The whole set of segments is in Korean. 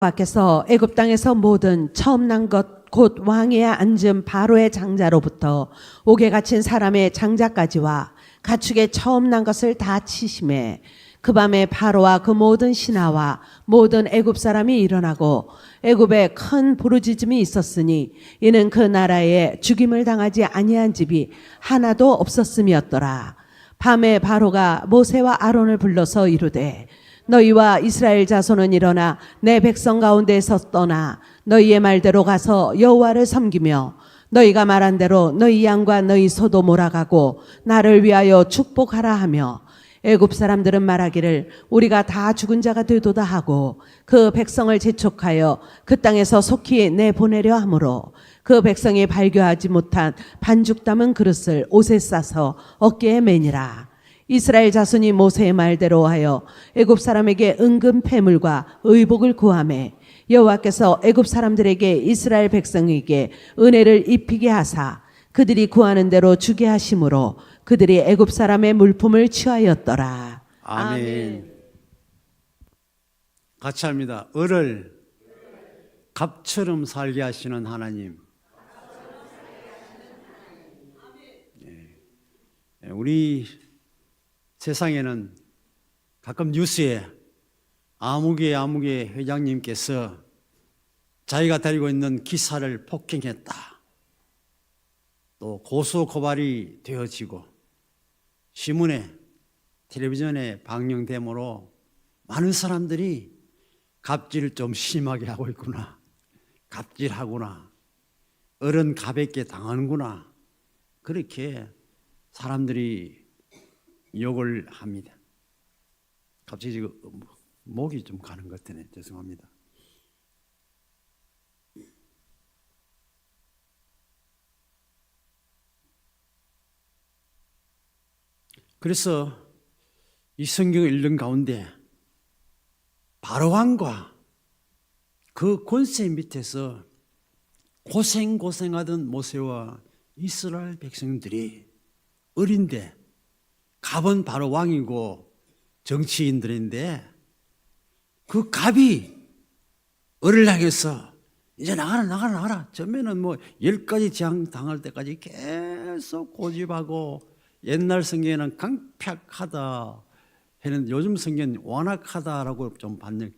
여호와께서 애굽 땅에서 모든 처음 난 것 곧 왕위에 앉은 바로의 장자로부터 옥에 갇힌 사람의 장자까지와 가축의 처음 난 것을 다 치심에 그 밤에 바로와 그 모든 신하와 모든 애굽 사람이 일어나고 애굽에 큰 부르짖음이 있었으니 이는 그 나라에 죽임을 당하지 아니한 집이 하나도 없었음이었더라. 밤에 바로가 모세와 아론을 불러서 이르되 너희와 이스라엘 자손은 일어나 내 백성 가운데에서 떠나 너희의 말대로 가서 여호와를 섬기며 너희가 말한 대로 너희 양과 너희 소도 몰아가고 나를 위하여 축복하라 하며 애굽 사람들은 말하기를 우리가 다 죽은 자가 되도다 하고 그 백성을 재촉하여 그 땅에서 속히 내보내려 하므로 그 백성이 발교하지 못한 반죽 담은 그릇을 옷에 싸서 어깨에 매니라. 이스라엘 자손이 모세의 말대로 하여 애굽 사람에게 은금 패물과 의복을 구하매 여호와께서 애굽 사람들에게 이스라엘 백성에게 은혜를 입히게 하사 그들이 구하는 대로 주게 하심으로 그들이 애굽 사람의 물품을 취하였더라. 아멘. 같이 합니다. 을을 갑처럼 살게 하시는 하나님. 우리 세상에는 가끔 뉴스에 아무개 회장님께서 자기가 다니고 있는 기사를 폭행했다, 또 고소 고발이 되어지고 신문에 텔레비전에 방영됨으로 많은 사람들이 갑질을 좀 심하게 하고 있구나, 갑질하구나, 어른 가볍게 당하는구나, 그렇게 사람들이 욕을 합니다. 갑자기 지금 목이 좀 가는 것 같네. 죄송합니다. 그래서 이 성경을 읽는 가운데 바로왕과 그 권세 밑에서 고생하던 모세와 이스라엘 백성들이 어린데 갑은 바로 왕이고 정치인들인데 그 갑이 을을 향해서 이제 나가라. 처음에는 10가지 재앙 당할 때까지 계속 고집하고 옛날 성경에는 강팍하다 했는데 요즘 성경은 완악하다라고 좀 반영,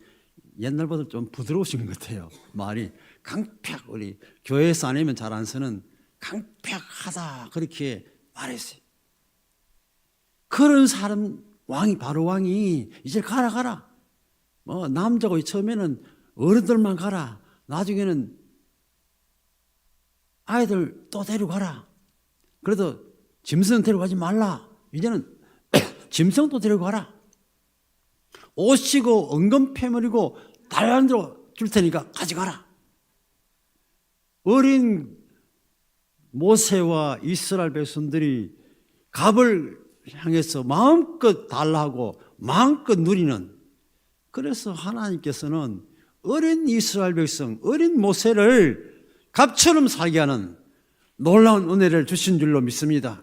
옛날보다 좀 부드러우신 것 같아요. 말이 강팍, 우리 교회에서 아니면 잘 안 쓰는 강팍하다 그렇게 말했어요. 그런 사람 왕이 바로 왕이 이제 가라. 남자고 처음에는 어른들만 가라. 나중에는 아이들 또 데려가라. 그래도 짐승 데려가지 말라. 이제는 짐승도 데려가라. 옷이고 은금 패물이고 다양한 대로 줄 테니까 가져가라. 어린 모세와 이스라엘 백성들이 갑을 향해서 마음껏 달라하고 마음껏 누리는, 그래서 하나님께서는 어린 이스라엘 백성, 어린 모세를 갑처럼 살게 하는 놀라운 은혜를 주신 줄로 믿습니다.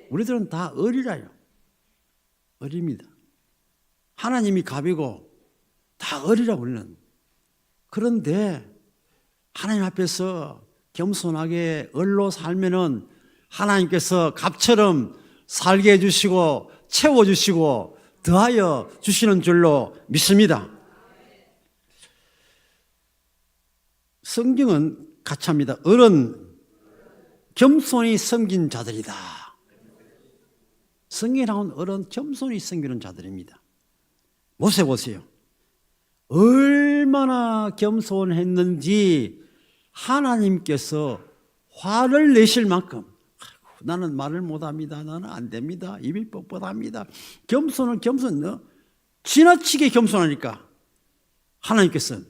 우리들은 다 어리라요. 어립니다. 하나님이 갑이고 다 어리라 우리는. 그런데 하나님 앞에서 겸손하게 을로 살면은 하나님께서 갑처럼 살게 해주시고 채워주시고 더하여 주시는 줄로 믿습니다. 성경은 같이 합니다. 을은 겸손히 섬긴 자들이다. 성경에 나온 을은 겸손히 섬기는 자들입니다. 모세 보세요. 얼마나 겸손했는지 하나님께서 화를 내실 만큼, 나는 말을 못합니다. 나는 안 됩니다. 입이 뻣뻣합니다. 겸손 지나치게 겸손하니까 하나님께서는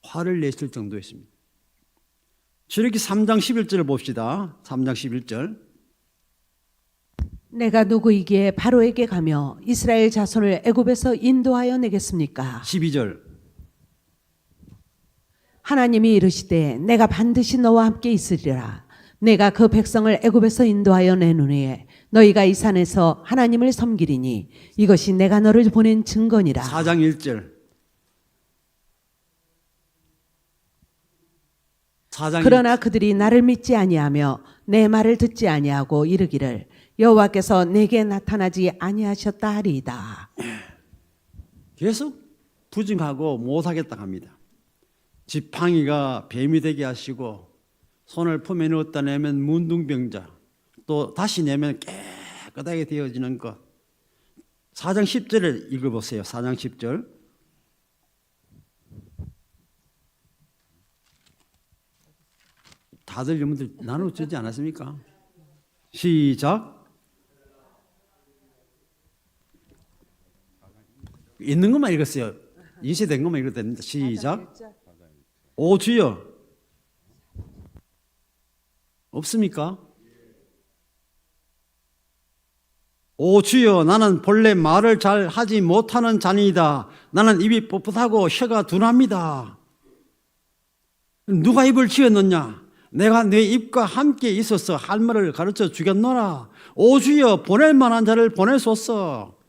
화를 내실 정도였습니다. 출애굽기 3장 11절을 봅시다. 3장 11절. 내가 누구이기에 바로에게 가며 이스라엘 자손을 애굽에서 인도하여 내겠습니까? 12절. 하나님이 이르시되 내가 반드시 너와 함께 있으리라. 내가 그 백성을 애굽에서 인도하여 내노니 너희가 이 산에서 하나님을 섬기리니 이것이 내가 너를 보낸 증거니라. 4장 1절. 사장이 그러나 그들이 나를 믿지 아니하며 내 말을 듣지 아니하고 이르기를 여호와께서 내게 나타나지 아니하셨다 하리이다. 계속 부증하고 못하겠다 합니다. 지팡이가 뱀이 되게 하시고 손을 품에 넣었다 내면 문둥병자, 또 다시 내면 깨끗하게 되어지는 것. 4장 10절을 읽어보세요. 4장 10절. 다들 여러분들 나눠주지 않았습니까? 시작. 있는 것만 읽었어요. 인쇄된 것만 읽어도 됩니다. 시작. 오 주여. 없습니까? 오 주여, 나는 본래 말을 잘 하지 못하는 자니이다. 나는 입이 뻣뻣하고 혀가 둔합니다. 누가 입을 지었느냐? 내가 내 입과 함께 있어서 할 말을 가르쳐 주겠노라. 오 주여, 보낼 만한 자를 보내소서.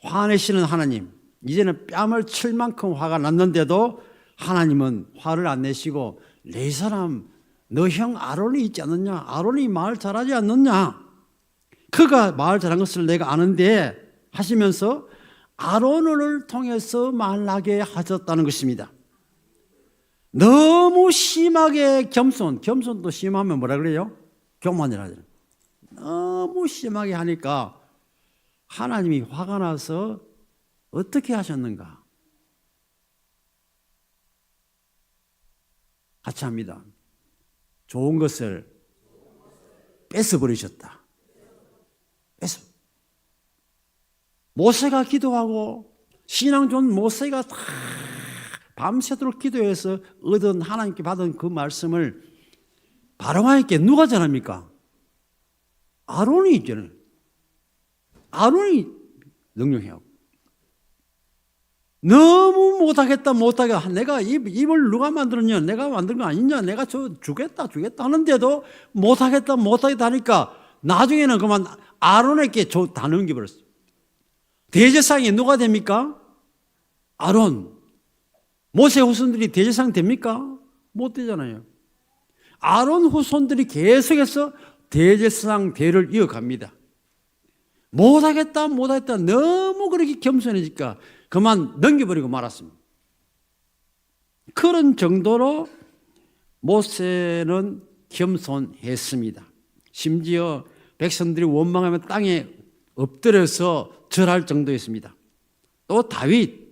화내시는 하나님, 이제는 뺨을 칠 만큼 화가 났는데도 하나님은 화를 안 내시고 네 사람, 너 형 아론이 있지 않느냐? 아론이 말 잘하지 않느냐? 그가 말 잘한 것을 내가 아는데 하시면서 아론을 통해서 말하게 하셨다는 것입니다. 너무 심하게 겸손도 심하면 뭐라 그래요? 교만이라 하잖아요. 너무 심하게 하니까 하나님이 화가 나서 어떻게 하셨는가? 같이 합니다. 좋은 것을 뺏어버리셨다. 모세가 기도하고 신앙 좋은 모세가 다 밤새도록 기도해서 얻은 하나님께 받은 그 말씀을 바로왕에게 누가 전합니까? 아론이 있잖아요. 아론이 능력해요. 너무 못하겠다 내가 입을 누가 만들었냐? 내가 만든 거 아니냐? 내가 주겠다 하는데도 못하겠다 하니까 나중에는 그만 아론에게 다 넘겨버렸어요. 대제사장이 누가 됩니까? 아론. 모세 후손들이 대제사장 됩니까? 못 되잖아요. 아론 후손들이 계속해서 대제사장 대를 이어갑니다. 못하겠다 너무 그렇게 겸손해지니까 그만 넘겨버리고 말았습니다. 그런 정도로 모세는 겸손했습니다. 심지어 백성들이 원망하며 땅에 엎드려서 절할 정도였습니다. 또 다윗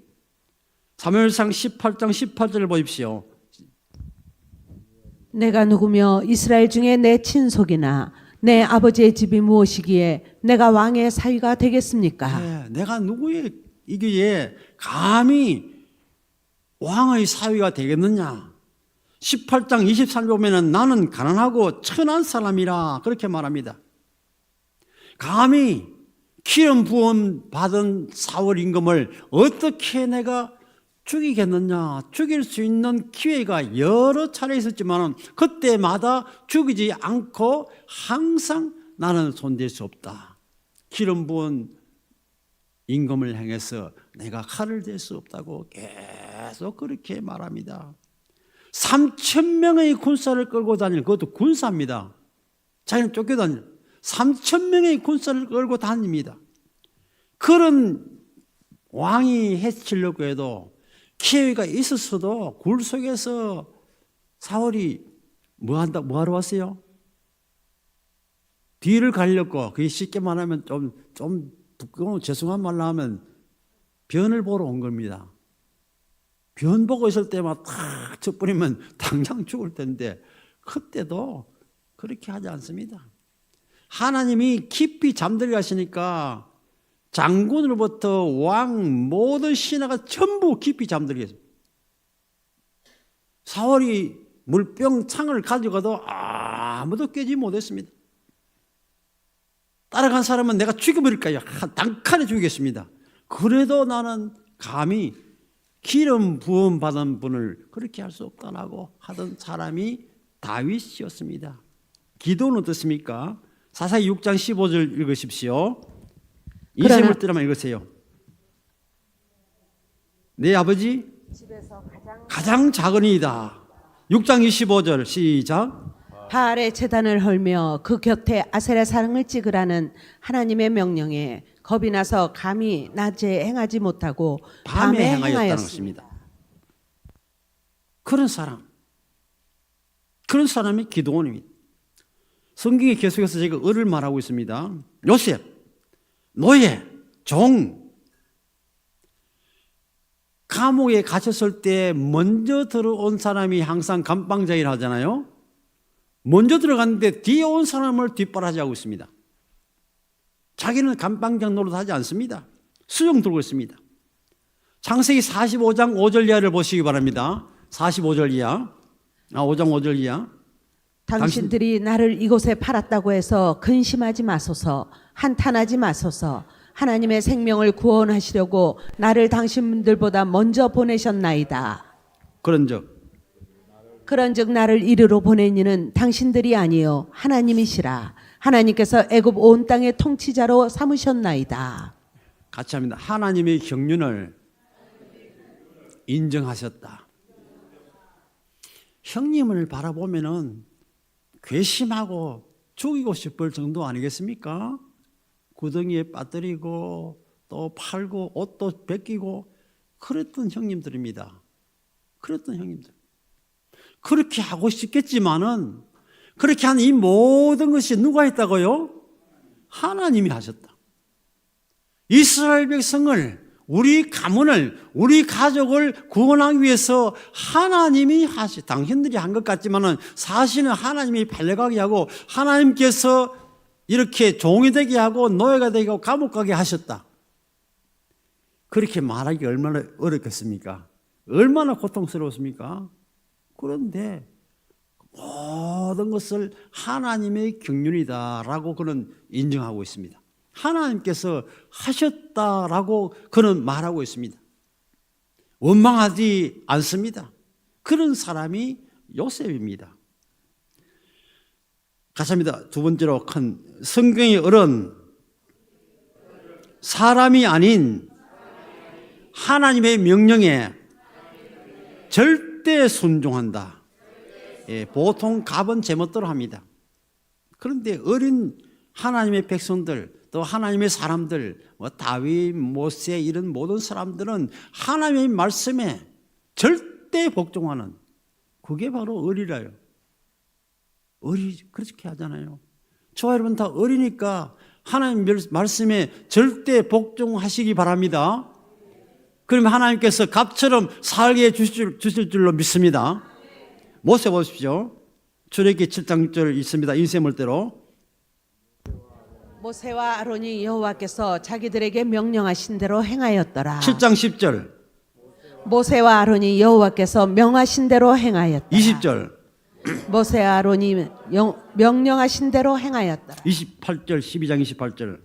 사무엘상 18장 18절을 보십시오. 내가 누구며 이스라엘 중에 내 친속이나 내 아버지의 집이 무엇이기에 내가 왕의 사위가 되겠습니까? 네, 내가 누구의 이기에 감히 왕의 사위가 되겠느냐? 18장 23절 보면은 나는 가난하고 천한 사람이라 그렇게 말합니다. 감히 기름 부음 받은 사울 임금을 어떻게 내가 죽이겠느냐? 죽일 수 있는 기회가 여러 차례 있었지만 그때마다 죽이지 않고 항상 나는 손댈 수 없다. 기름 부은 임금을 향해서 내가 칼을 댈 수 없다고 계속 그렇게 말합니다. 3,000명의 군사를 끌고 다니는 그것도 군사입니다. 자기는 쫓겨다니는 3,000명의 군사를 끌고 다닙니다. 그런 왕이 해치려고 해도 기회가 있었어도 굴 속에서 사울이 뭐하러 왔어요? 뒤를 가려고, 그게 쉽게 말하면 좀 부끄러운 죄송한 말로 하면 변을 보러 온 겁니다. 변 보고 있을 때만 탁 쳐버리면 당장 죽을 텐데 그때도 그렇게 하지 않습니다. 하나님이 깊이 잠들게 하시니까 장군으로부터 왕 모든 신하가 전부 깊이 잠들게 했습니다. 사울이 물병 창을 가져가도 아무도 깨지 못했습니다. 따라간 사람은 내가 죽여버릴까요? 단칸에 죽이겠습니다. 그래도 나는 감히 기름 부음 받은 분을 그렇게 할 수 없다라고 하던 사람이 다윗이었습니다. 기도는 어떻습니까? 사사기 6장 15절 읽으십시오. 이세물 때만 읽으세요. 내 아버지 집에서 가장 작은 이다. 6장 25절 시작. 바알의 제단을 헐며 그 곁에 아세라 사랑을 찍으라는 하나님의 명령에 겁이 나서 감히 낮에 행하지 못하고 밤에 밤에 행하였다는 행하였습니다. 것입니다. 그런 사람이 기도원입니다. 성경에 계속해서 제가 을을 말하고 있습니다. 요셉, 노예, 종, 감옥에 갇혔을 때 먼저 들어온 사람이 항상 감방자일 하잖아요. 먼저 들어갔는데 뒤에 온 사람을 뒷바라지하고 있습니다. 자기는 감방장 노릇하지 않습니다. 수용 들고 있습니다. 창세기 45장 5절 이하를 보시기 바랍니다. 45절 이하, 5장 5절 이하. 당신들이 나를 이곳에 팔았다고 해서 근심하지 마소서, 한탄하지 마소서. 하나님의 생명을 구원하시려고 나를 당신들보다 먼저 보내셨나이다. 그런즉 나를 이리로 보낸 이는 당신들이 아니요 하나님이시라. 하나님께서 애굽 온 땅의 통치자로 삼으셨나이다. 같이 합니다. 하나님의 경륜을 인정하셨다. 형님을 바라보면은 괘씸하고 죽이고 싶을 정도 아니겠습니까? 구덩이에 빠뜨리고 또 팔고 옷도 벗기고 그랬던 형님들입니다. 그랬던 형님들. 그렇게 하고 싶겠지만은 그렇게 한 이 모든 것이 누가 했다고요? 하나님이 하셨다. 이스라엘 백성을, 우리 가문을, 우리 가족을 구원하기 위해서 하나님이 당신들이 한 것 같지만은 사실은 하나님이 팔려가게 하고 하나님께서 이렇게 종이 되게 하고 노예가 되게 하고 감옥 가게 하셨다. 그렇게 말하기 얼마나 어렵겠습니까? 얼마나 고통스러웠습니까? 그런데 모든 것을 하나님의 경륜이다라고 그는 인정하고 있습니다. 하나님께서 하셨다라고 그는 말하고 있습니다. 원망하지 않습니다. 그런 사람이 요셉입니다. 같이 합니다. 두 번째로 큰 성경의 어른, 사람이 아닌 하나님의 명령에 절대 순종한다. 예, 보통 갑은 제멋대로 합니다. 그런데 어린 하나님의 백성들, 또 하나님의 사람들, 다윗, 모세 이런 모든 사람들은 하나님의 말씀에 절대 복종하는, 그게 바로 어리라요. 그렇게 하잖아요. 저와 여러분 다 어리니까 하나님 말씀에 절대 복종하시기 바랍니다. 그러면 하나님께서 갑처럼 살게 주실 줄로 믿습니다. 모세 보십시오. 출애굽기 7장 6절 있습니다. 인쇄물대로. 모세와 아론이 여호와께서 자기들에게 명령하신 대로 행하였더라. 7장 10절. 모세와 아론이 여호와께서 명하신 대로 행하였더라. 20절. 모세와 아론이 명령하신 대로 행하였더라. 28절, 12장 28절.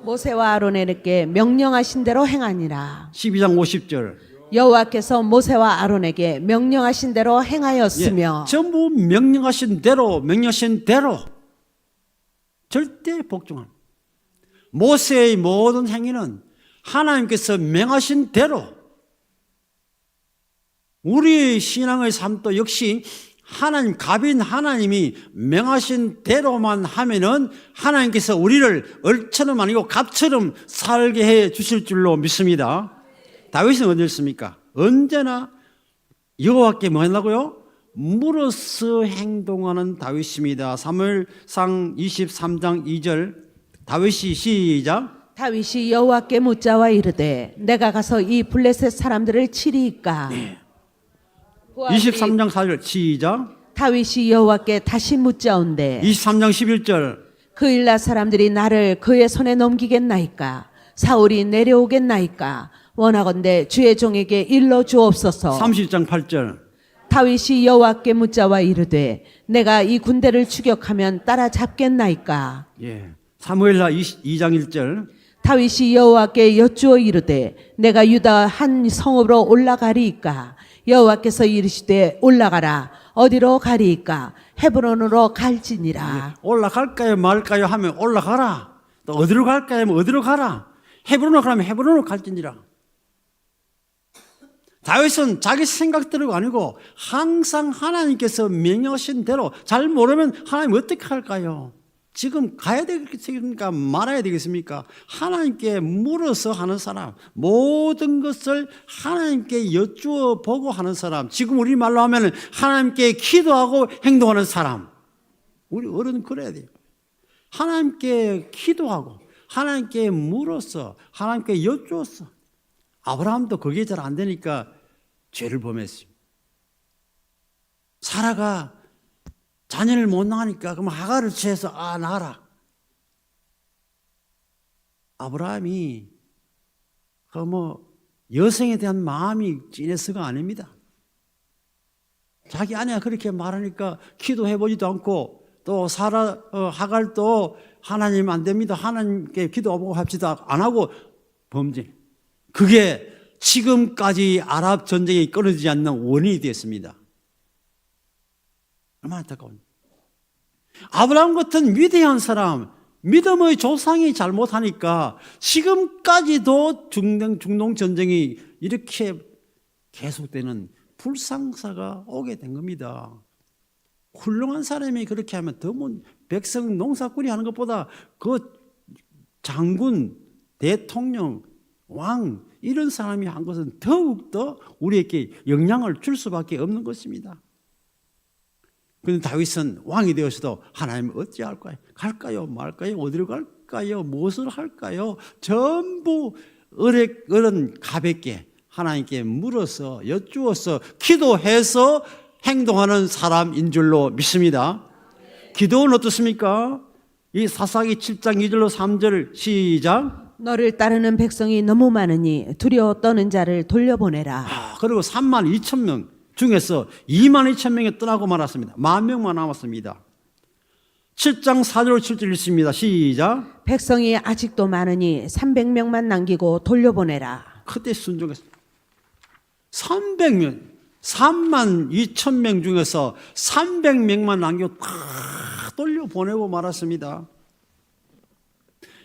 모세와 아론에게 명령하신 대로 행하니라. 12장 50절. 여호와께서 모세와 아론에게 명령하신 대로 행하였으며. 예, 전부 명령하신 대로 절대 복종합니다. 모세의 모든 행위는 하나님께서 명하신 대로, 우리의 신앙의 삶도 역시 갑인 하나님이 명하신 대로만 하면은 하나님께서 우리를 얼처럼 아니고 갑처럼 살게 해 주실 줄로 믿습니다. 다윗은 어디였습니까? 언제나 여호와께 뭐 했나고요? 물어서 행동하는 다윗입니다. 사무엘상 23장 2절 다윗이 시작. 다윗이 여호와께 묻자와 이르되 내가 가서 이 블레셋 사람들을 치리이까. 23장 4절 시작. 다윗이 여호와께 다시 묻자온대 23장 11절 그 일나 사람들이 나를 그의 손에 넘기겠나이까. 사울이 내려오겠나이까. 원하건대 주의 종에게 일러 주옵소서. 30장 8절 다윗이 여호와께 묻자와 이르되 내가 이 군대를 추격하면 따라잡겠나이까. 예. 사무엘하 2장 1절 다윗이 여호와께 여쭈어 이르되 내가 유다 한 성읍으로 올라가리이까. 여호와께서 이르시되 올라가라. 어디로 가리이까. 헤브론으로 갈지니라. 올라갈까요 말까요 하면 올라가라. 또 어디로 갈까요 하면 어디로 가라. 헤브론으로 가면 헤브론으로 갈지니라. 다윗은 자기 생각대로가 아니고 항상 하나님께서 명령하신 대로, 잘 모르면 하나님 어떻게 할까요? 지금 가야 되겠습니까? 말아야 되겠습니까? 하나님께 물어서 하는 사람, 모든 것을 하나님께 여쭈어 보고 하는 사람, 지금 우리 말로 하면 하나님께 기도하고 행동하는 사람. 우리 어른은 그래야 돼요. 하나님께 기도하고 하나님께 물어서 하나님께 여쭈었어. 아브라함도 그게 잘 안 되니까 죄를 범했어요. 사라가 자녀를 못 낳으니까 그럼 하갈을 취해서 낳아라. 아브라함이 여성에 대한 마음이 진해서가 아닙니다. 자기 아내가 그렇게 말하니까 기도해보지도 않고, 또 하갈도 하나님 안 됩니다, 하나님께 기도하고 합시다 안 하고 범죄. 그게 지금까지 아랍 전쟁이 끊어지지 않는 원인이 됐습니다. 얼마나 안타까운. 아브라함 같은 위대한 사람, 믿음의 조상이 잘못하니까 지금까지도 중동 전쟁이 이렇게 계속되는 불상사가 오게 된 겁니다. 훌륭한 사람이 그렇게 하면 더 백성 농사꾼이 하는 것보다 그 장군, 대통령, 왕 이런 사람이 한 것은 더욱더 우리에게 영향을 줄 수밖에 없는 것입니다. 그런데 다윗은 왕이 되어서도 하나님 어찌할까요? 갈까요? 말까요? 어디로 갈까요? 무엇을 할까요? 전부 어른 가볍게 하나님께 물어서 여쭈어서 기도해서 행동하는 사람인 줄로 믿습니다. 기도는 어떻습니까? 이 사사기 7장 2절로 3절 시작. 너를 따르는 백성이 너무 많으니 두려워 떠는 자를 돌려보내라. 그리고 3만 2천 명 중에서 2만 2천 명이 떠나고 말았습니다. 10,000명만 남았습니다. 7장 4절 7절 읽습니다. 시작. 백성이 아직도 많으니 300명만 남기고 돌려보내라. 그때 순종했습니다. 300명, 3만 2천 명 중에서 300명만 남기고 다 돌려보내고 말았습니다.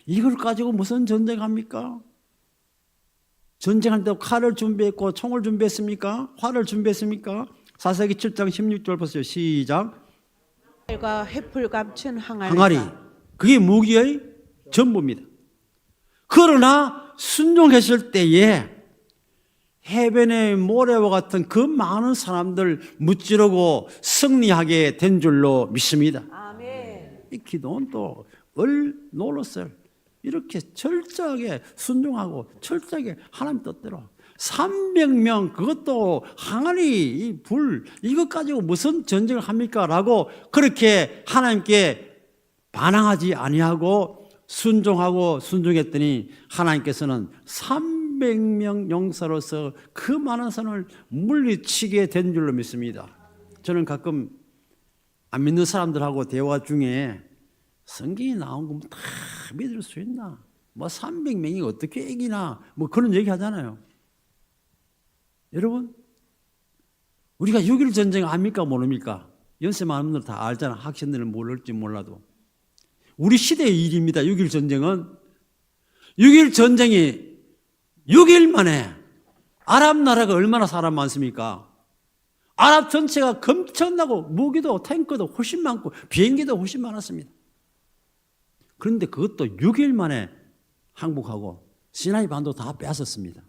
이걸 가지고 무슨 전쟁합니까? 전쟁할 때 칼을 준비했고 총을 준비했습니까? 활을 준비했습니까? 사사기 7장 16절 보세요. 시작. 과 횃불 감춘 항아리, 그게 무기의 전부입니다. 그러나 순종했을 때에 해변의 모래와 같은 그 많은 사람들 무찌르고 승리하게 된 줄로 믿습니다. 아멘. 이 기도는 또 노릇을 이렇게 철저하게 순종하고 철저하게 하나님 뜻대로 300명, 그것도 항아리, 이 불, 이것 가지고 무슨 전쟁을 합니까? 라고 그렇게 하나님께 반항하지 아니하고 순종하고 순종했더니 하나님께서는 300명 용사로서 그 많은 사람을 물리치게 된 줄로 믿습니다. 저는 가끔 안 믿는 사람들하고 대화 중에 성경이 나온 거 다 믿을 수 있나? 300명이 어떻게 이기나? 그런 얘기 하잖아요. 여러분, 우리가 6.1 전쟁 압니까? 모릅니까? 연세 많은 분들 다 알잖아. 학생들은 모를지 몰라도. 우리 시대의 일입니다. 6.1 전쟁은. 6.1 전쟁이 6일 만에 아랍 나라가 얼마나 사람 많습니까? 아랍 전체가 검청나고 무기도 탱크도 훨씬 많고 비행기도 훨씬 많았습니다. 그런데 그것도 6일 만에 항복하고 시나이 반도 다 뺏었습니다.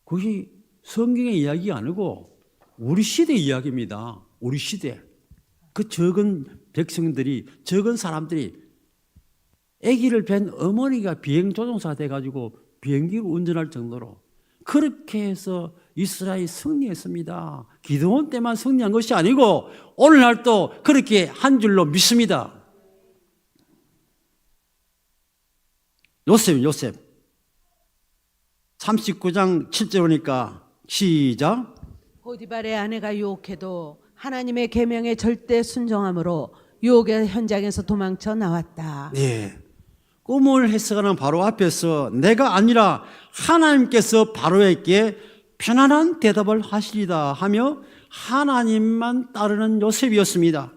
그것이 성경의 이야기가 아니고 우리 시대의 이야기입니다. 우리 시대. 그 적은 백성들이, 적은 사람들이, 아기를 뵌 어머니가 비행조종사가 돼가지고 비행기를 운전할 정도로 그렇게 해서 이스라엘이 승리했습니다. 기드온 때만 승리한 것이 아니고 오늘날도 그렇게 한 줄로 믿습니다. 요셉 39장 7절 오니까 시작. 보디발의 아내가 유혹해도 하나님의 계명에 절대 순종함으로 유혹의 현장에서 도망쳐 나왔다. 네. 꿈을 해석하는 바로 앞에서 내가 아니라 하나님께서 바로에게 편안한 대답을 하시리다 하며 하나님만 따르는 요셉이었습니다.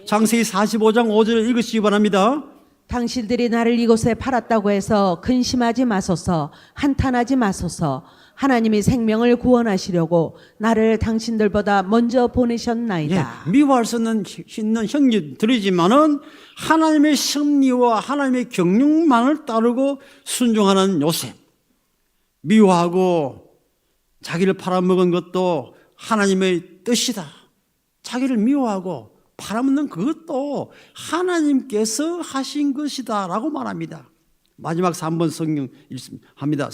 창세기 45장 5절을 읽으시기 바랍니다. 당신들이 나를 이곳에 팔았다고 해서 근심하지 마소서, 한탄하지 마소서. 하나님이 생명을 구원하시려고 나를 당신들보다 먼저 보내셨나이다. 예, 미워할 수 있는 형제들이지만은 하나님의 섭리와 하나님의 경륜만을 따르고 순종하는 요셉. 미워하고 자기를 팔아먹은 것도 하나님의 뜻이다. 자기를 미워하고 팔아먹는 그것도 하나님께서 하신 것이다 라고 말합니다. 마지막 3번 성경 읽습니다.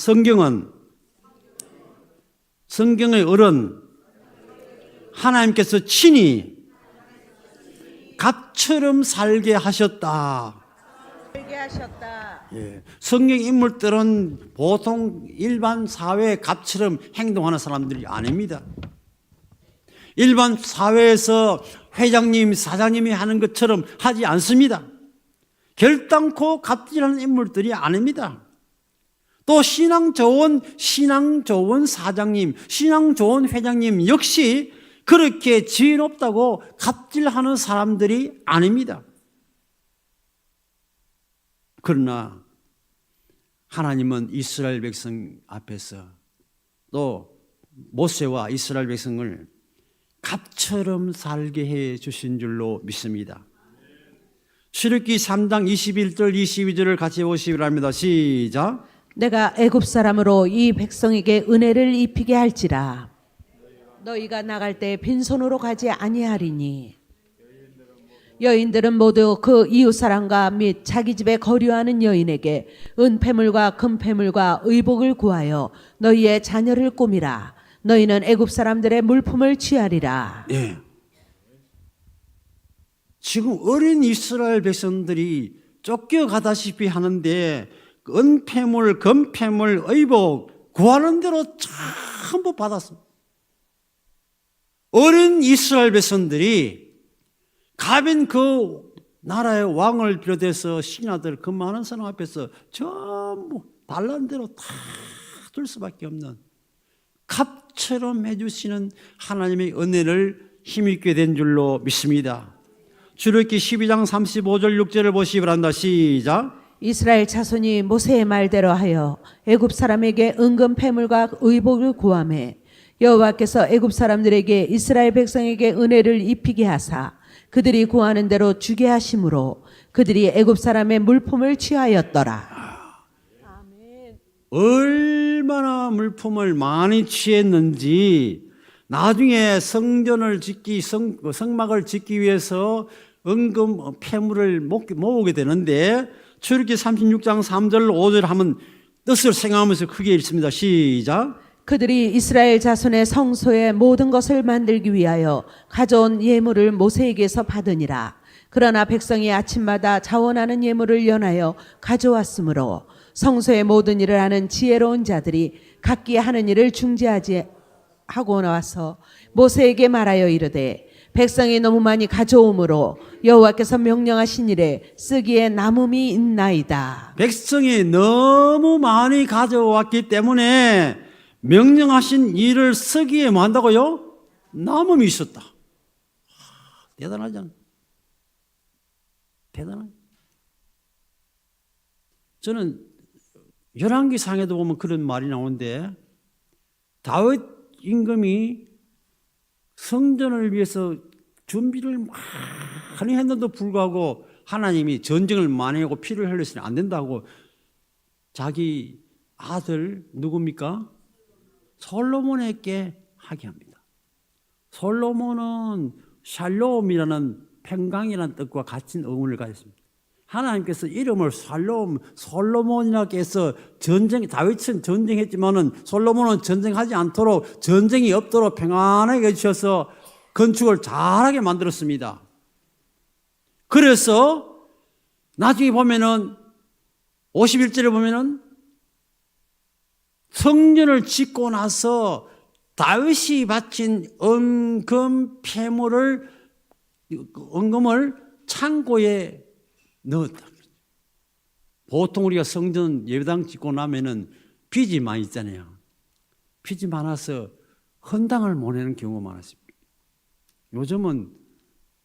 성경의 어른 하나님께서 친히 갑처럼 살게 하셨다. 예. 성경 인물들은 보통 일반 사회의 갑처럼 행동하는 사람들이 아닙니다. 일반 사회에서 회장님, 사장님이 하는 것처럼 하지 않습니다. 결단코 갑질하는 인물들이 아닙니다. 또 신앙 좋은 사장님, 신앙 좋은 회장님 역시 그렇게 지혜롭다고 갑질하는 사람들이 아닙니다. 그러나 하나님은 이스라엘 백성 앞에서 또 모세와 이스라엘 백성을 갑처럼 살게 해 주신 줄로 믿습니다. 출애굽기 3장 21절 22절을 같이 보시기 바랍니다. 시작. 내가 애굽 사람으로 이 백성에게 은혜를 입히게 할지라. 너희가 나갈 때 빈손으로 가지 아니하리니 여인들은 모두 그 이웃 사람과 및 자기 집에 거류하는 여인에게 은폐물과 금폐물과 의복을 구하여 너희의 자녀를 꾸미라. 너희는 애굽 사람들의 물품을 취하리라. 예. 지금 어린 이스라엘 백성들이 쫓겨가다시피 하는데 은폐물, 금폐물, 의복 구하는 대로 전부 받았습니다. 어린 이스라엘 백성들이 가빈 그 나라의 왕을 비롯해서 신하들 그 많은 사람 앞에서 전부 달란 대로 다 줄 수밖에 없는 갑처럼 해주시는 하나님의 은혜를 힘입게 된 줄로 믿습니다. 출애굽기 12장 35절 6절을 보시기 바랍니다. 시작. 이스라엘 자손이 모세의 말대로 하여 애굽 사람에게 은금 패물과 의복을 구하매 여호와께서 애굽 사람들에게 이스라엘 백성에게 은혜를 입히게 하사 그들이 구하는 대로 주게 하심으로 그들이 애굽 사람의 물품을 취하였더라. 얼마나 물품을 많이 취했는지 나중에 성전을 짓기 성막을 짓기 위해서 은금 폐물을 모으게 되는데 출애굽기 36장 3절 5절 하면 뜻을 생각하면서 크게 읽습니다. 시작. 그들이 이스라엘 자손의 성소의 모든 것을 만들기 위하여 가져온 예물을 모세에게서 받으니라. 그러나 백성이 아침마다 자원하는 예물을 연하여 가져왔으므로 성소의 모든 일을 하는 지혜로운 자들이 각기 하는 일을 중지하지 하고 나와서 모세에게 말하여 이르되 백성이 너무 많이 가져오므로 여호와께서 명령하신 일에 쓰기에 남음이 있나이다. 백성이 너무 많이 가져왔기 때문에 명령하신 일을 쓰기에 뭐 한다고요? 남음이 있었다. 대단하잖아. 대단하죠. 저는 열왕기 상에도 보면 그런 말이 나오는데 다윗 임금이 성전을 위해서 준비를 많이 했는데도 불구하고 하나님이 전쟁을 많이 하고 피를 흘렸으니 안 된다고 자기 아들 누굽니까? 솔로몬에게 하게 합니다. 솔로몬은 샬롬이라는 평강이라는 뜻과 같은 의문을 가졌습니다. 하나님께서 이름을 솔로몬이라고 해서 다윗은 전쟁했지만은 솔로몬은 전쟁하지 않도록 전쟁이 없도록 평안하게 해주셔서 건축을 잘하게 만들었습니다. 그래서 나중에 보면은 51절에 보면은 성전을 짓고 나서 다윗이 바친 은금을 창고에 넣었다. 보통 우리가 성전 예배당 짓고 나면은 빚이 많이 있잖아요. 빚이 많아서 헌당을 못 내는 경우가 많았습니다. 요즘은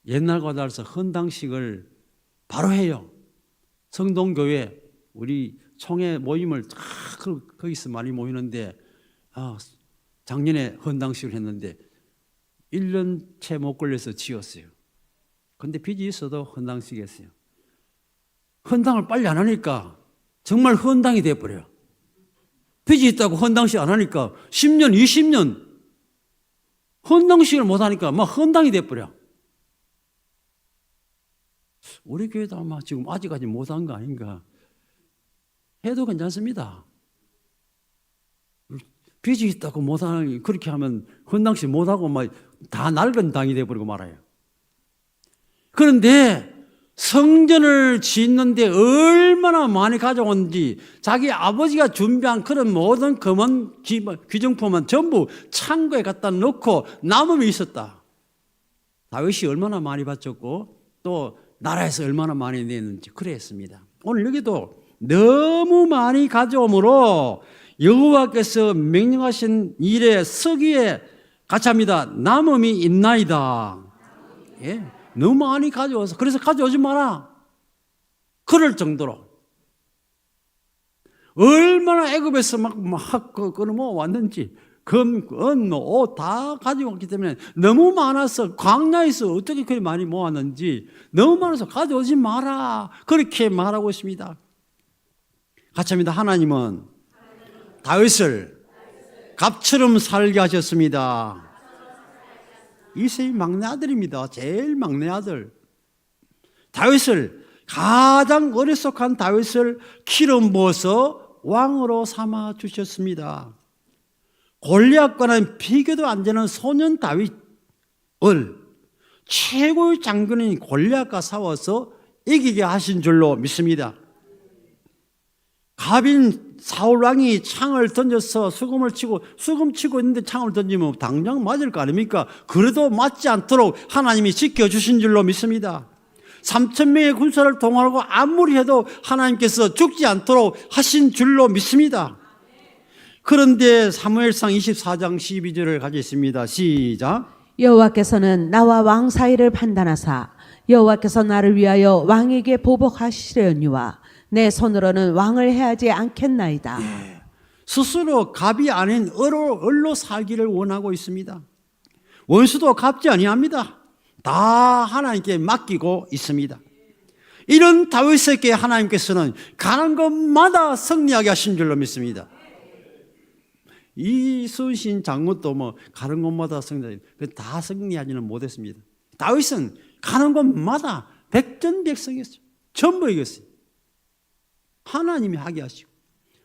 옛날과 달라서 헌당식을 바로 해요. 성동교회 우리 총회 모임을 거기서 많이 모이는데 작년에 헌당식을 했는데 1년 채 못 걸려서 지었어요. 근데 빚이 있어도 헌당식 했어요. 헌당을 빨리 안 하니까 정말 헌당이 돼버려요. 빚이 있다고 헌당식 안 하니까 10년, 20년 헌당식을 못 하니까 막 헌당이 돼버려. 우리 교회도 아마 지금 아직까지 못한 거 아닌가. 해도 괜찮습니다. 빚이 있다고 못하는, 그렇게 하면 헌당식 못하고 막 다 낡은 당이 돼버리고 말아요. 그런데 성전을 짓는데 얼마나 많이 가져온지 자기 아버지가 준비한 그런 모든 금은 귀중품은 전부 창고에 갖다 놓고 남음이 있었다. 다윗이 얼마나 많이 바쳤고 또 나라에서 얼마나 많이 냈는지 그랬습니다. 오늘 여기도 너무 많이 가져오므로 여호와께서 명령하신 일에 서기에 가차합니다. 남음이 있나이다. 예, 너무 많이 가져와서 그래서 가져오지 마라. 그럴 정도로 얼마나 애굽에서 막 끊어모 왔는지 금, 은, 옷 다 가지고 왔기 때문에 너무 많아서 광야에서 어떻게 그렇게 많이 모았는지 너무 많아서 가져오지 마라. 그렇게 말하고 있습니다. 가차합니다. 하나님은 다윗을 갑처럼 살게 하셨습니다. 이세의 막내 아들입니다. 제일 막내 아들. 다윗을 가장 어리석한 다윗을 기름 부어서 왕으로 삼아 주셨습니다. 골리앗과는 비교도 안 되는 소년 다윗을 최고의 장군인 골리앗과 싸워서 이기게 하신 줄로 믿습니다. 갑인 사울 왕이 창을 던져서 수금 치고 있는데 창을 던지면 당장 맞을 거 아닙니까? 그래도 맞지 않도록 하나님이 지켜주신 줄로 믿습니다. 3,000명의 군사를 동원하고 아무리 해도 하나님께서 죽지 않도록 하신 줄로 믿습니다. 그런데 사무엘상 24장 12절을 가지겠습니다. 시작. 여호와께서는 나와 왕 사이를 판단하사 여호와께서 나를 위하여 왕에게 보복하시려니와 내 손으로는 왕을 해하지 않겠나이다. 예. 스스로 갑이 아닌 을로 살기를 원하고 있습니다. 원수도 갚지 아니합니다. 다 하나님께 맡기고 있습니다. 이런 다윗에게 하나님께서는 가는 것마다 승리하게 하신 줄로 믿습니다. 이순신 장군도 뭐 가는 곳마다 다 승리하지는 못했습니다. 다윗은 가는 곳마다 백전백승했어요. 전부 이겼어요. 하나님이 하게 하시고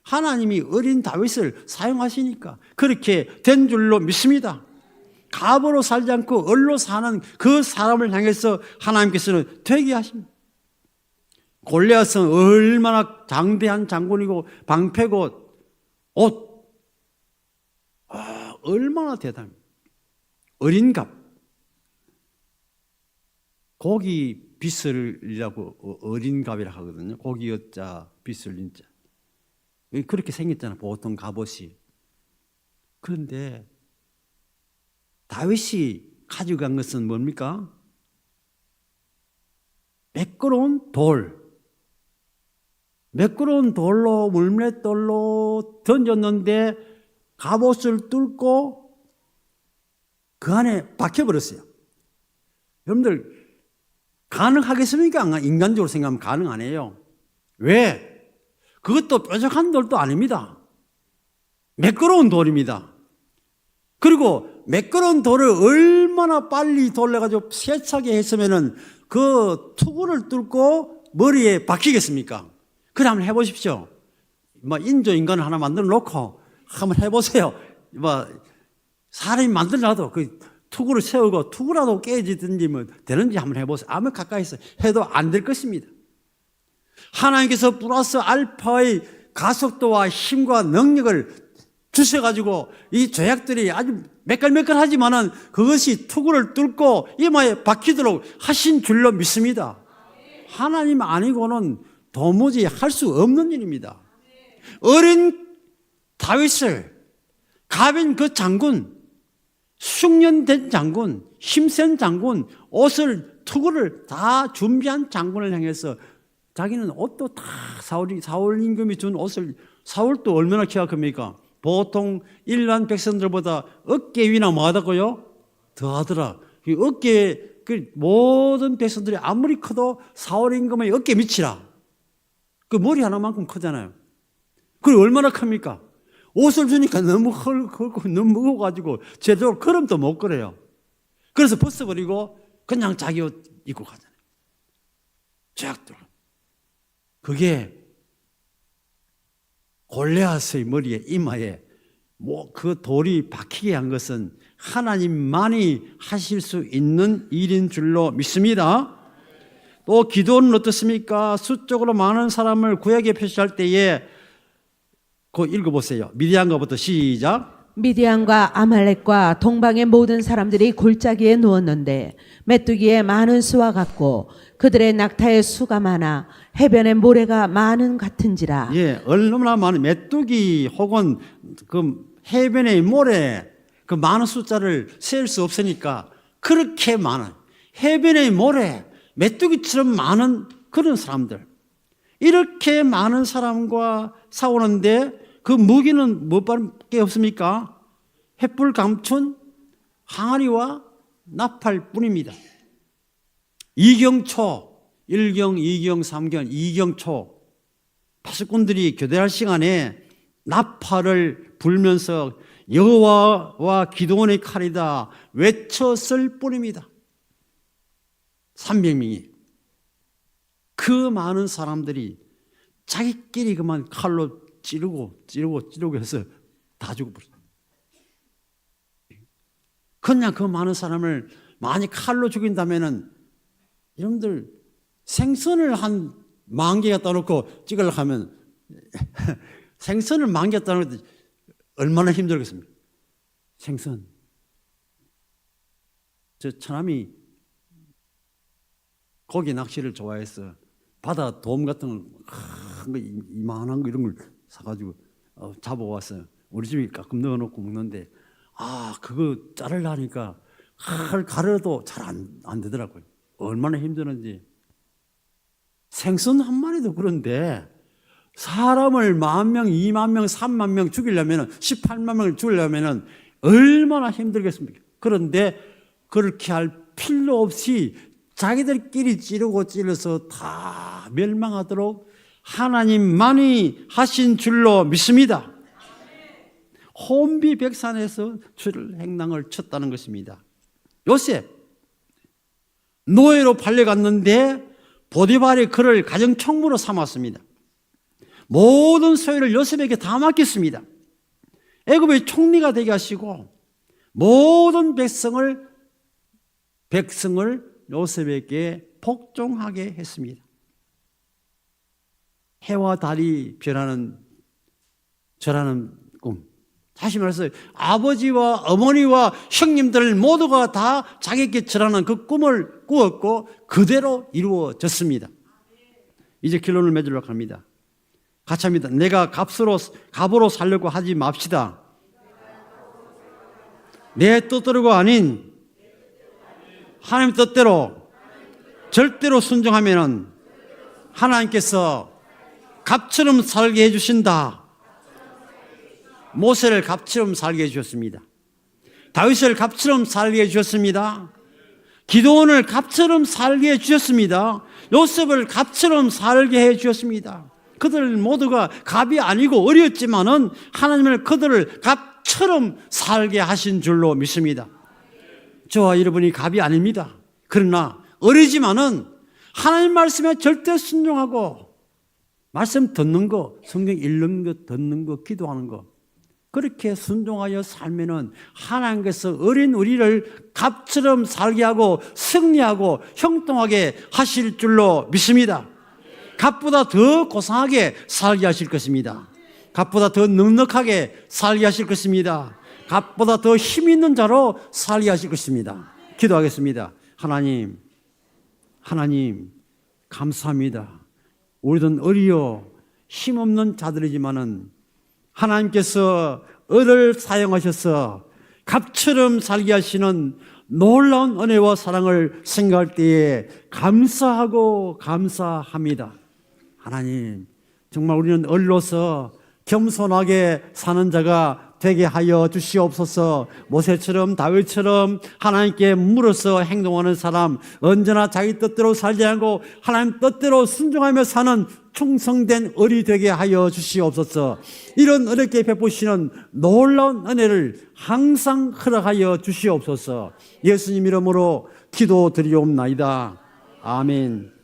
하나님이 어린 다윗을 사용하시니까 그렇게 된 줄로 믿습니다. 갑으로 살지 않고 을로 사는 그 사람을 향해서 하나님께서는 되게 하십니다. 골리앗은 얼마나 장대한 장군이고 방패고 옷 얼마나 대단합니다. 어린 갑 고기 빗을이라고 어린 갑이라고 하거든요. 고기 여자 빗을 인자 그렇게 생겼잖아요. 보통 갑옷이. 그런데 다윗이 가져간 것은 뭡니까? 매끄러운 돌. 매끄러운 돌로 물맷돌로 던졌는데 갑옷을 뚫고 그 안에 박혀버렸어요. 여러분들 가능하겠습니까? 인간적으로 생각하면 가능 안 해요. 왜? 그것도 뾰족한 돌도 아닙니다. 매끄러운 돌입니다. 그리고 매끄러운 돌을 얼마나 빨리 돌려가지고 세차게 했으면은 그 투구를 뚫고 머리에 박히겠습니까? 그래 한번 해보십시오. 인조인간을 하나 만들어 놓고 한번 해보세요. 사람이 만들어놔도 그 투구를 세우고 투구라도 깨지든지 되는지 한번 해보세요. 아무 가까이서 해도 안 될 것입니다. 하나님께서 플러스 알파의 가속도와 힘과 능력을 주셔가지고 이 조약들이 아주 매끌매끌하지만은 그것이 투구를 뚫고 이마에 박히도록 하신 줄로 믿습니다. 하나님 아니고는 도무지 할 수 없는 일입니다. 어린 다윗을 갑인 그 장군, 숙련된 장군, 힘센 장군, 옷을 투구를 다 준비한 장군을 향해서 자기는 옷도 다 사울 임금이 준 옷을 사울도 얼마나 기억합니까? 보통 일반 백성들보다 어깨 위나 뭐 하다고요? 더 하더라. 어깨, 그 모든 백성들이 아무리 커도 사울 임금의 어깨 밑이라. 그 머리 하나만큼 크잖아요. 그게 얼마나 큽니까? 옷을 주니까 너무 헐고 너무 무거워가지고 제대로 걸음도 못 걸어요. 그래서 벗어버리고 그냥 자기 옷 입고 가잖아요. 쫙 들어. 그게 골리앗의 머리에 이마에 뭐 그 돌이 박히게 한 것은 하나님만이 하실 수 있는 일인 줄로 믿습니다. 또 기도는 어떻습니까? 수적으로 많은 사람을 구약에 표시할 때에 그거 읽어보세요. 미디안가부터 시작. 미디안과 아말렉과 동방의 모든 사람들이 골짜기에 누웠는데 메뚜기의 많은 수와 같고 그들의 낙타의 수가 많아 해변의 모래가 많은 같은지라. 예, 얼마나 많은 메뚜기 혹은 그 해변의 모래 그 많은 숫자를 셀 수 없으니까 그렇게 많은 해변의 모래 메뚜기처럼 많은 그런 사람들 이렇게 많은 사람과 싸우는데 그 무기는 뭐밖에 없습니까? 횃불 감춘 항아리와 나팔 뿐입니다. 이경초 1경, 2경, 3경, 2경초 파수꾼들이 교대할 시간에 나팔을 불면서 여호와와 기도원의 칼이다 외쳤을 뿐입니다. 300명이 그 많은 사람들이 자기끼리 그만 칼로 찌르고 해서 다 죽어버렸어요. 그냥 그 많은 사람을 많이 칼로 죽인다면은 여러분들 생선을 한 10,000개 갖다 놓고 찍으려고 하면 생선을 10,000개 갖다 놓고 얼마나 힘들겠습니까? 생선. 저 처남이 고기 낚시를 좋아해서 바다 돔 같은 거 이만한 거 이런 걸 사가지고 잡아왔어요. 우리 집에 가끔 넣어놓고 먹는데 그거 자르려 하니까 칼 가려도 잘 안 되더라고요. 얼마나 힘드는지. 생선 한 마리도 그런데 사람을 10,000명, 20,000명, 30,000명 죽이려면 18만 명을 죽이려면 얼마나 힘들겠습니까? 그런데 그렇게 할 필요 없이 자기들끼리 찌르서 다 멸망하도록 하나님만이 하신 줄로 믿습니다. 혼비백산에서 주를 행랑을 쳤다는 것입니다. 요셉 노예로 팔려갔는데 보디발이 그를 가정총무로 삼았습니다. 모든 소유를 요셉에게 다 맡겼습니다. 애굽의 총리가 되게 하시고 모든 백성을 요셉에게 복종하게 했습니다. 해와 달이 절하는 꿈. 다시 말해서 아버지와 어머니와 형님들 모두가 다 자기에게 절하는 그 꿈을 꾸었고 그대로 이루어졌습니다. 이제 결론을 맺으려고 합니다. 같이 합니다. 내가 갑으로 살려고 하지 맙시다. 내 뜻대로가 아닌 하나님 뜻대로 절대로 순종하면 하나님께서 갑처럼 살게 해주신다. 모세를 갑처럼 살게 해주셨습니다. 다윗을 갑처럼 살게 해주셨습니다. 기도원을 갑처럼 살게 해주셨습니다. 요셉을 갑처럼 살게 해주셨습니다. 그들 모두가 갑이 아니고 어렸지만은 하나님을 그들을 갑처럼 살게 하신 줄로 믿습니다. 저와 여러분이 갑이 아닙니다. 그러나 어리지만은 하나님 말씀에 절대 순종하고 말씀 듣는 거, 성경 읽는 거, 듣는 거, 기도하는 거 그렇게 순종하여 살면은 하나님께서 어린 우리를 갑처럼 살게 하고 승리하고 형통하게 하실 줄로 믿습니다. 갑보다 더 고상하게 살게 하실 것입니다. 갑보다 더 넉넉하게 살게 하실 것입니다. 갑보다 더 힘 있는 자로 살게 하실 것입니다. 기도하겠습니다. 하나님 감사합니다. 우리는 어리요 힘없는 자들이지만은 하나님께서 을을 사용하셔서 갑처럼 살게 하시는 놀라운 은혜와 사랑을 생각할 때에 감사합니다. 하나님, 정말 우리는 을로서 겸손하게 사는 자가 되게 하여 주시옵소서. 모세처럼 다윗처럼 하나님께 물어서 행동하는 사람, 언제나 자기 뜻대로 살지 않고 하나님 뜻대로 순종하며 사는 충성된 을이 되게 하여 주시옵소서. 이런 어렵게 베푸시는 놀라운 은혜를 항상 허락하여 주시옵소서. 예수님 이름으로 기도드리옵나이다. 아멘.